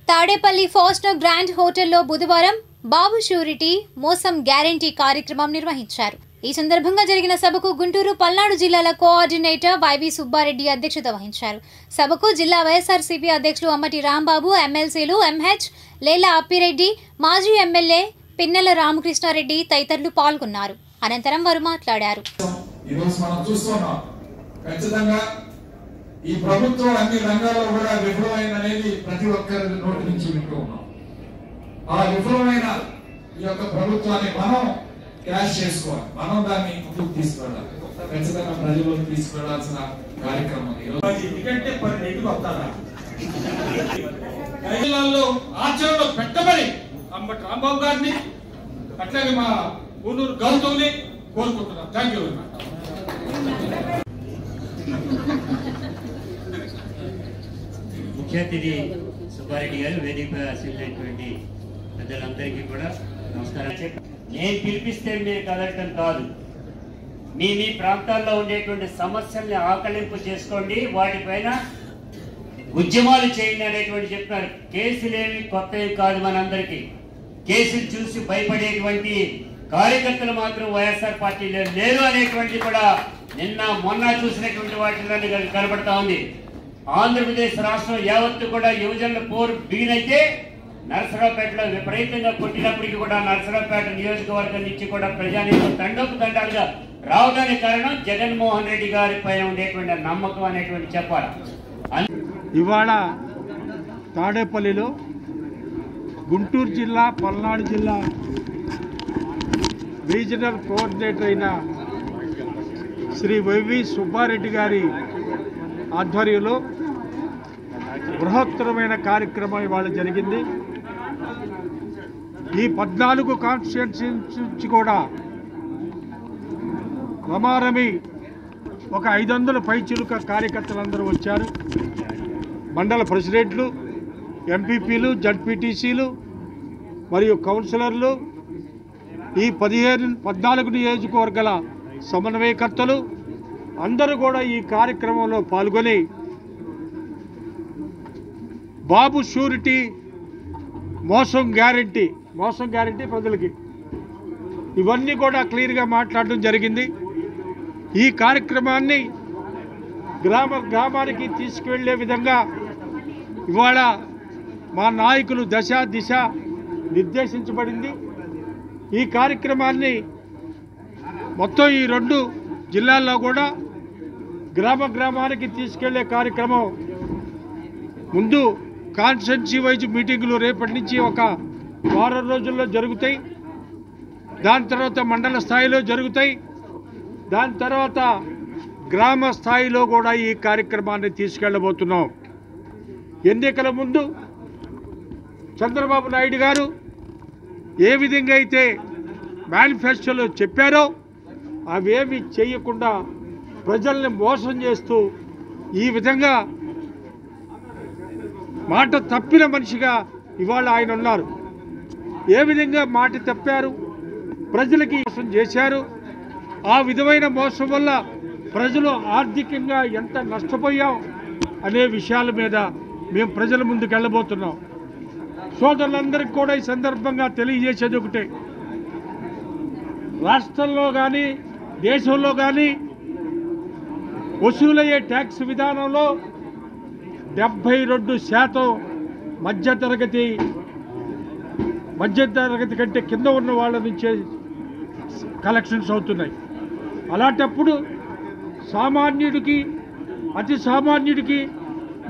Tadepalli faster grand హోటల్లో బుధవారం బాబు surety మోసం గ్యారంటీ కార్యక్రమం నిర్వహించారు. ఈ సందర్భంగా జరిగిన సభకు గుంటూరు, పల్నాడు జిల్లాల కోఆర్డినేటర్ వైవి సుబ్బారెడ్డి అధ్యక్షత వహించారు. సభకు జిల్లా వైఎస్ఆర్సీపీ అధ్యక్షులు అమ్మటి రాంబాబు, ఎమ్మెల్సీలు ఎంహెచ్ లేలా అప్పిరెడ్డి, మాజీ ఎమ్మెల్యే పిన్నెల రామకృష్ణారెడ్డి తదితరులు పాల్గొన్నారు. అనంతరం వారు మాట్లాడారు. ఈ ప్రభుత్వం అన్ని రంగాల్లో కూడా విఫలమైందనేది ప్రతి ఒక్కరి నోటి నుంచి వింటూ ఉన్నాం. ఆ విఫలమైన ఈ యొక్క ప్రభుత్వాన్ని మనం క్యాష్ చేసుకోవాలి, మనం దాన్ని ముందుకు తీసుకెళ్ళాలి. ఖచ్చితంగా ప్రజలకు తీసుకెళ్లాల్సిన కార్యక్రమం. ఎందుకంటే ఆచరణలో పెట్టమని అంబటి రాంబాబు గారిని అట్లాగే మా ఊనూరు గౌతమ్ని కోరుకుంటున్నాం. Thank you. ముఖ్య అతిథి సుబ్బారెడ్డి గారు, వేదికపై ఆశీర్వదించినటువంటి పెద్దలందరికీ కూడా నమస్కారం. నేను పిలిపిస్తే మీరు కదలటం కాదు, మీ ప్రాంతాల్లో ఉండేటువంటి సమస్యల్ని ఆకలింపు చేసుకోండి, వాటిపైన ఉద్యమాలు చేయండి అనేటువంటి చెప్తున్నారు. కేసులేమి కొత్తవి కాదు, మనందరికీ కేసులు చూసి భయపడేటువంటి కార్యకర్తలు మాత్రం వైఎస్ఆర్ పార్టీలో లేరు అనేటువంటి కూడా నిన్న మొన్న చూసినటువంటి వాటిలో కనబడతా ఉంది. ఆంధ్రప్రదేశ్ రాష్ట్రం యావత్తు కూడా యువజనుల పోరు బిగినైతే నరసరావుపేటలో విపరీతంగా కొట్టినప్పటికీ కూడా నరసరావుపేట నియోజకవర్గం నుంచి కూడా ప్రజానీకం తండోపు తండాలుగా రావడానికి కారణం జగన్మోహన్ రెడ్డి గారి పైన ఉండేటువంటి నమ్మకం అనేటువంటి చెప్పాలి. ఇవాళ తాడేపల్లిలో గుంటూరు జిల్లా, పల్నాడు జిల్లా రీజనల్ కోఆర్డినేటర్ అయిన శ్రీ వైవి సుబ్బారెడ్డి గారి ఆధ్వర్యంలో బృహత్తరమైన కార్యక్రమం ఇవాళ జరిగింది. ఈ 14 కాన్స్టిట్యుయెన్సీ నుంచి కూడా రమారమి ఒక 500 పైచిలుక కార్యకర్తలందరూ వచ్చారు. మండల ప్రెసిడెంట్లు, ఎంపీపీలు, జడ్పీటీసీలు మరియు కౌన్సిలర్లు, ఈ 14 నియోజకవర్గాల సమన్వయకర్తలు అందరూ కూడా ఈ కార్యక్రమంలో పాల్గొని బాబు షూరిటీ మోసం గ్యారంటీ ప్రజలకి ఇవన్నీ కూడా క్లియర్గా మాట్లాడడం జరిగింది. ఈ కార్యక్రమాన్ని గ్రామానికి తీసుకువెళ్ళే విధంగా ఇవాళ మా నాయకులు దశ దిశ నిర్దేశించబడింది. ఈ కార్యక్రమాన్ని మొత్తం ఈ 2 జిల్లాల్లో కూడా గ్రామానికి తీసుకెళ్లే కార్యక్రమం ముందు కాన్స్టిట్యున్సీ వైజ్ మీటింగులు రేపటి నుంచి ఒక వారం రోజుల్లో జరుగుతాయి. దాని తర్వాత మండల స్థాయిలో జరుగుతాయి. దాని తర్వాత గ్రామ స్థాయిలో కూడా ఈ కార్యక్రమాన్ని తీసుకెళ్ళబోతున్నాం. ఎన్నికల ముందు చంద్రబాబు నాయుడు గారు ఏ విధంగా అయితే మేనిఫెస్టోలో చెప్పారో అవేమి చేయకుండా ప్రజల్ని మోసం చేస్తూ ఈ విధంగా మాట తప్పిన మనిషిగా ఇవాళ ఆయన ఉన్నారు. ఏ విధంగా మాట తప్పారు, ప్రజలకి మోసం చేశారు. ఆ విధమైన మోసం వల్ల ప్రజలు ఆర్థికంగా ఎంత నష్టపోయాం అనే విషయాల మీద మేము ప్రజల ముందుకు వెళ్ళబోతున్నాం. సోదరులందరికీ కూడా ఈ సందర్భంగా తెలియజేసేది ఒకటే, రాష్ట్రంలో కానీ దేశంలో కానీ వసూలయ్యే ట్యాక్స్ విధానంలో 72% మధ్యతరగతి కంటే కింద ఉన్న వాళ్ళ నుంచే కలెక్షన్స్ అవుతున్నాయి. అలాంటప్పుడు సామాన్యుడికి, అతి సామాన్యుడికి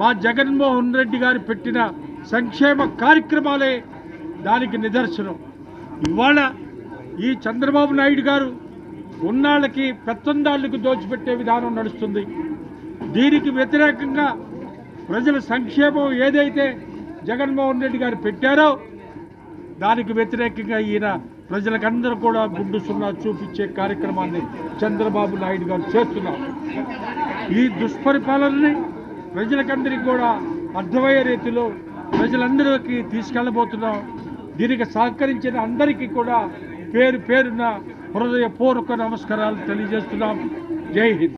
మా జగన్మోహన్ రెడ్డి గారు పెట్టిన సంక్షేమ కార్యక్రమాలే దానికి నిదర్శనం. ఇవాళ ఈ చంద్రబాబు నాయుడు గారు ఉన్నాళ్ళకి, పెత్తందాళ్ళకి దోచిపెట్టే విధానం నడుస్తుంది. దీనికి వ్యతిరేకంగా ప్రజల సంక్షేమం ఏదైతే జగన్మోహన్ రెడ్డి గారు పెట్టారో దానికి వ్యతిరేకంగా ఈయన ప్రజలకందరూ కూడా గుడ్డు సున్నా చూపించే కార్యక్రమాన్ని చంద్రబాబు నాయుడు గారు చేస్తున్నారు. ఈ దుష్పరిపాలనని ప్రజలకందరికీ కూడా అర్థమయ్యే రీతిలో ప్రజలందరికీ తీసుకెళ్లబోతున్నాం. దీనికి సహకరించిన అందరికీ కూడా పేరు పేరున హృదయపూర్వక నమస్కారాలు తెలియజేస్తున్నాం. జై హింద్.